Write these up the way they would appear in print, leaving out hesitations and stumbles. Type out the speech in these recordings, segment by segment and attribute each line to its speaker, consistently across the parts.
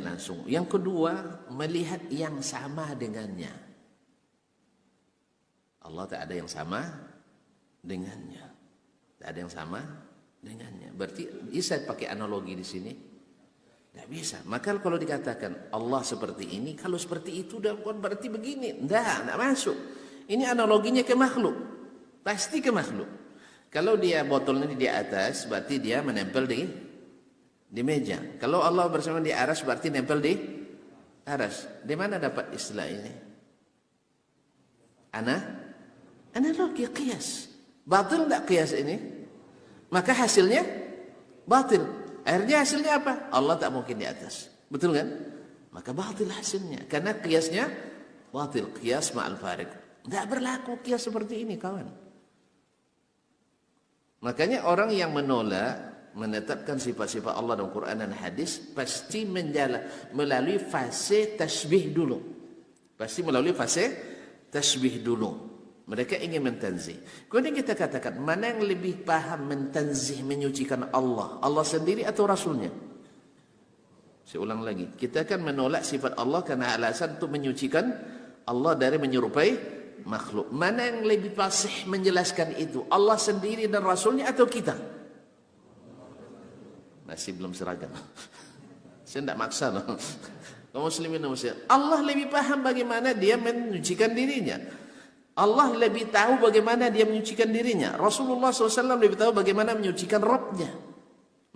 Speaker 1: melihat langsung. Yang kedua, melihat yang sama dengannya. Allah tak ada yang sama dengannya. Tak ada yang sama dengannya. Berarti bisa pakai analogi di sini? Tidak bisa. Maka kalau dikatakan Allah seperti ini, kalau seperti itu bukan berarti begini. Tidak masuk. Ini analoginya ke makhluk. Pasti ke makhluk. Kalau dia botolnya di atas, berarti dia menempel di meja. Kalau Allah bersama di aras, berarti nempel di aras. Di mana dapat istilah ini? Analogi, qiyas. Batil tidak qiyas ini? Maka hasilnya batil. Akhirnya hasilnya apa? Allah tak mungkin di atas. Betul kan? Maka batil hasilnya. Karena qiyasnya batil. Qiyas ma'al farid. Tidak berlaku qiyas seperti ini, kawan. Makanya orang yang menetapkan sifat-sifat Allah dalam Quran dan hadis pasti melalui fase tasbih dulu. Pasti melalui fase tasbih dulu. Mereka ingin mentanzih. Kemudian kita katakan, mana yang lebih paham mentanzih, menyucikan Allah? Allah sendiri atau Rasulnya? Saya ulang lagi. Kita akan menolak sifat Allah karena alasan untuk menyucikan Allah dari menyerupai makhluk. Mana yang lebih fasih menjelaskan itu? Allah sendiri dan Rasulnya atau kita? Masih belum seragam. Saya tidak maksa loh. Kaum muslimin dan muslimat. Allah lebih paham bagaimana dia menyucikan dirinya. Allah lebih tahu bagaimana dia menyucikan dirinya. Rasulullah SAW lebih tahu bagaimana menyucikan Rabbnya.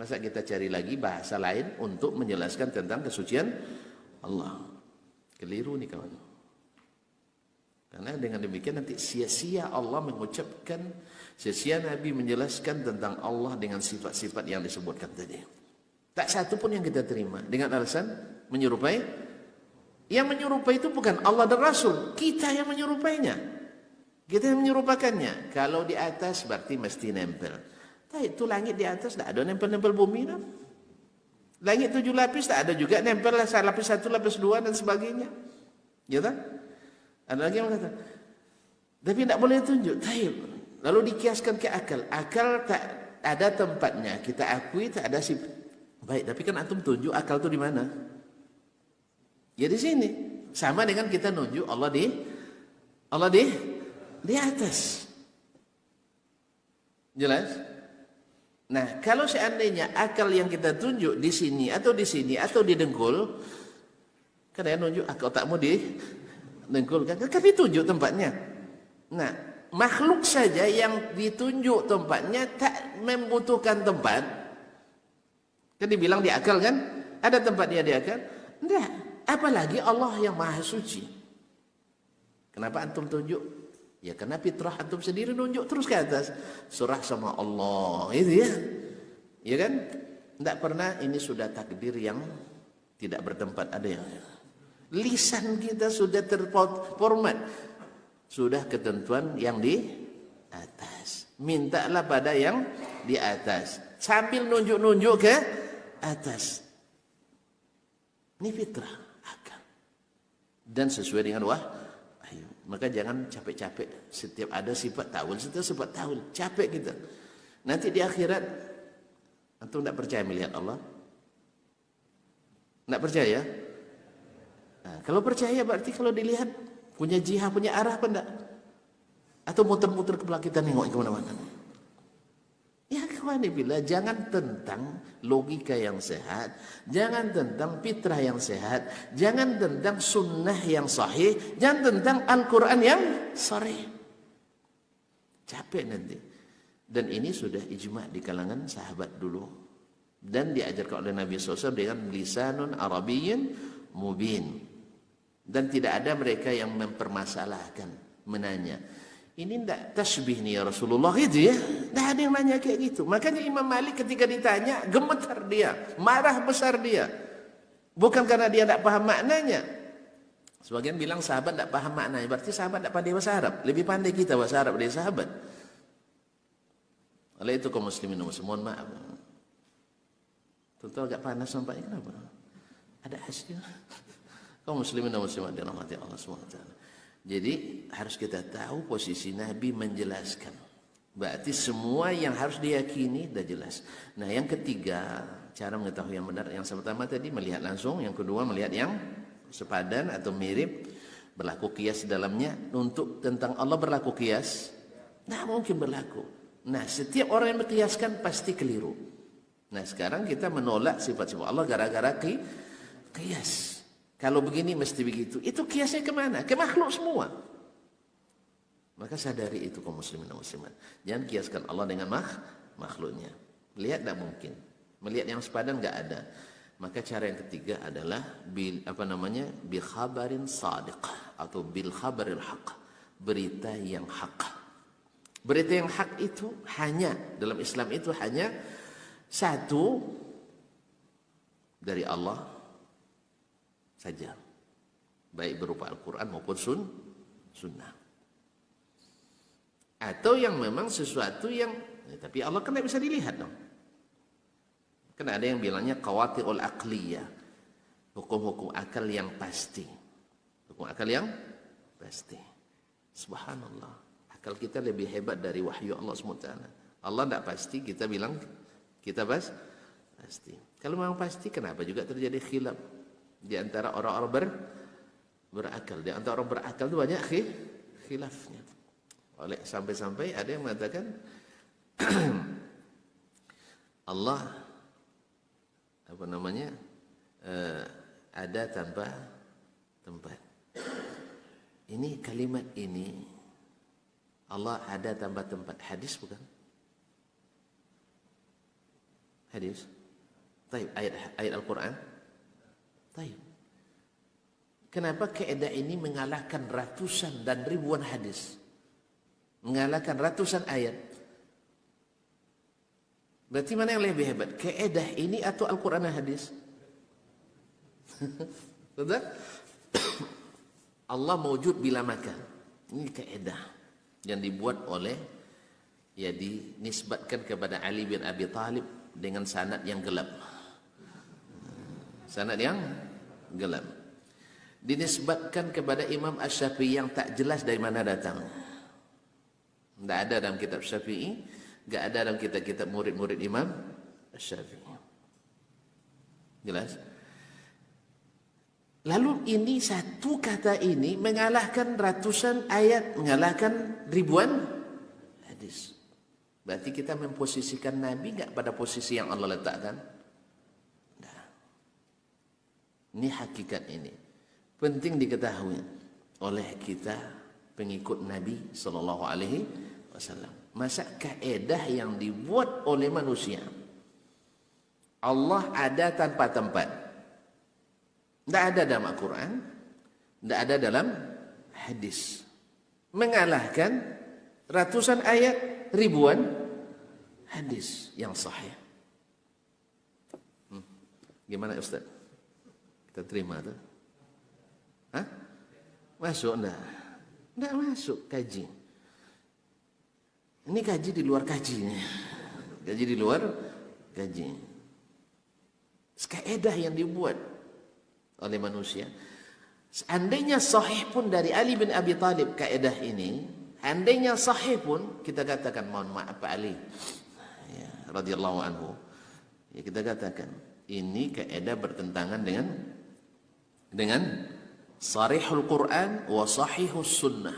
Speaker 1: Masa kita cari lagi bahasa lain untuk menjelaskan tentang kesucian Allah? Keliru nih kawan. Karena dengan demikian nanti sia-sia Allah mengucapkan, sia-sia Nabi menjelaskan tentang Allah dengan sifat-sifat yang disebutkan tadi. Tak satu pun yang kita terima dengan alasan menyerupai. Yang menyerupai itu bukan Allah dan Rasul, kita yang menyerupainya. Kita yang menyerupakannya. Kalau di atas berarti mesti nempel. Nah, itu langit di atas tak ada nempel-nempel bumi kan? Langit 7 lapis tak ada juga nempel lapis 1, lapis 2 dan sebagainya. Ya tak? Ada lagi yang kata, tapi tidak boleh tunjuk. Taib. Lalu dikiaskan ke akal. Akal tak ada tempatnya. Kita akui tak ada sifat. Baik, tapi kan antum tunjuk akal itu di mana? Ya di sini. Sama dengan kita nunjuk Allah di atas. Jelas? Nah, kalau seandainya akal yang kita tunjuk di sini atau di dengkul, kan ya nunjuk akal otakmu di dengkul kan, tapi tunjuk tempatnya. Nah, makhluk saja yang ditunjuk tempatnya tak membutuhkan tempat. Kan dibilang di akal kan? Ada tempatnya di akal? Enggak. Apalagi Allah yang maha suci. Kenapa antum tunjuk? Ya karena fitrah antum sendiri nunjuk terus ke atas. Surah sama Allah. Itu ya. Ya kan? Tidak pernah ini sudah takdir yang tidak bertempat. Ada yang lisan kita sudah terformat. Sudah ketentuan yang di atas. Mintalah pada yang di atas. Sambil nunjuk-nunjuk ke atas. Ini fitrah, akal. Dan sesuai dengan wahyu. Maka jangan capek-capek. Setiap ada sifat ta'wil, setiap sifat ta'wil. Capek kita. Nanti di akhirat, antum tidak percaya melihat Allah? Tidak percaya? Nah, kalau percaya berarti kalau dilihat punya jihad, punya arah apa enggak? Atau muter-muter ke belakang kita nengok kemana-mana? Ya kawanillah, jangan tentang logika yang sehat, jangan tentang fitrah yang sehat, jangan tentang sunnah yang sahih, jangan tentang Al-Quran yang sahih. Capek nanti. Dan ini sudah ijma' di kalangan sahabat dulu. Dan diajarkan oleh Nabi SAW dengan lisanun Arabiyyin mubin. Dan tidak ada mereka yang mempermasalahkan, menanya, ini tidak tasbih nih ya Rasulullah gitu ya. Tidak ada yang nanya kayak gitu. Makanya Imam Malik ketika ditanya, gemetar dia, marah besar dia. Bukan karena dia tidak paham maknanya. Sebagian bilang sahabat tidak paham maknanya, berarti sahabat tidak pandai bahasa Arab. Lebih pandai kita bahasa Arab dari sahabat. Oleh itu kaum muslimin mohon maaf. Tentu agak panas nampaknya, kenapa? Ada hasil. Kaum muslimin dan muslimat dirahmati Allah SWT. Jadi harus kita tahu posisi Nabi menjelaskan. Berarti semua yang harus diyakini sudah jelas. Nah yang ketiga, cara mengetahui yang benar. Yang pertama tadi melihat langsung, yang kedua melihat yang sepadan atau mirip, berlaku kias dalamnya. Untuk tentang Allah berlaku kias, tidak mungkin berlaku. Nah, setiap orang yang berkiaskan pasti keliru. Nah, sekarang kita menolak sifat-sifat Allah gara-gara kias. Kalau begini mesti begitu. Itu kiasnya kemana? Ke makhluk semua. Maka sadari itu kaum muslimin dan muslimat. Jangan kiaskan Allah dengan makhluknya. Melihat tidak mungkin. Melihat yang sepadan nggak ada. Maka cara yang ketiga adalah bil khabarin sadiq atau bil khabaril haq. Berita yang hak. Berita yang hak itu hanya dalam Islam itu hanya satu dari Allah saja. Baik berupa Al-Quran maupun sunnah. Atau yang memang sesuatu yang tapi Allah kan tidak bisa dilihat dong. Kan ada yang bilangnya qawati'ul aqliyah, hukum-hukum akal yang pasti. Hukum akal yang pasti. Subhanallah, akal kita lebih hebat dari wahyu Allah SWT. Allah tidak pasti, kita bilang kita pasti. Kalau memang pasti, kenapa juga terjadi khilaf di antara orang-orang berakal? Di antara orang berakal itu banyak khilafnya. Oleh sampai-sampai ada yang mengatakan Allah ada tanpa tempat. Ini kalimat ini Allah ada tanpa tempat. Hadis bukan? Hadis. Taib, ayat Al-Quran. Taib. Kenapa kaidah ini mengalahkan ratusan dan ribuan hadis? Mengalahkan ratusan ayat. Berarti mana yang lebih hebat? Kaidah ini atau Al-Quran dan hadis? Betul? Allah mewujud bila makan. Ini kaidah yang dibuat oleh, ya dinisbatkan kepada Ali bin Abi Thalib dengan sanad yang gelap. Sanad yang gelap. Dinisbatkan kepada Imam Asy-Syafi'i yang tak jelas dari mana datang. Tidak ada dalam kitab Syafi'i. Tidak ada dalam kitab-kitab murid-murid Imam Syafi'i. Jelas? Lalu ini satu kata ini mengalahkan ratusan ayat, mengalahkan ribuan hadis. Berarti kita memposisikan Nabi enggak pada posisi yang Allah letakkan? Nah. Ini hakikat ini. Penting diketahui oleh kita pengikut Nabi sallallahu alaihi wasallam. Masa kaedah yang dibuat oleh manusia, Allah ada tanpa tempat. Tidak ada dalam Al-Quran, tidak ada dalam hadis. Mengalahkan ratusan ayat, ribuan hadis yang sahih. Gimana Ustaz? Kita terima tuh? Hah? Masuk enggak? Enggak masuk kaji. Ini kaji di luar kaji. Kaji di luar kaji. Kaedah yang dibuat oleh manusia. Seandainya sahih pun dari Ali bin Abi Thalib kaedah ini, andainya sahih pun kita katakan mohon maaf Pak Ali ya, radhiyallahu anhu. Ya, kita katakan ini kaedah bertentangan dengan sarihul Quran wa sahihus sunnah.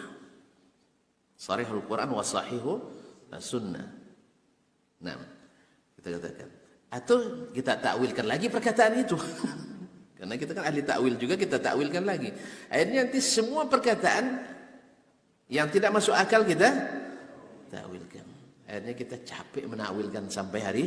Speaker 1: Sarihul Quran wa sahihus sunnah. Nah, kita katakan. Atau kita takwilkan lagi perkataan itu. Karena kita kan ahli takwil juga, kita takwilkan lagi. Akhirnya nanti semua perkataan yang tidak masuk akal kita takwilkan. Akhirnya kita capek menakwilkan sampai hari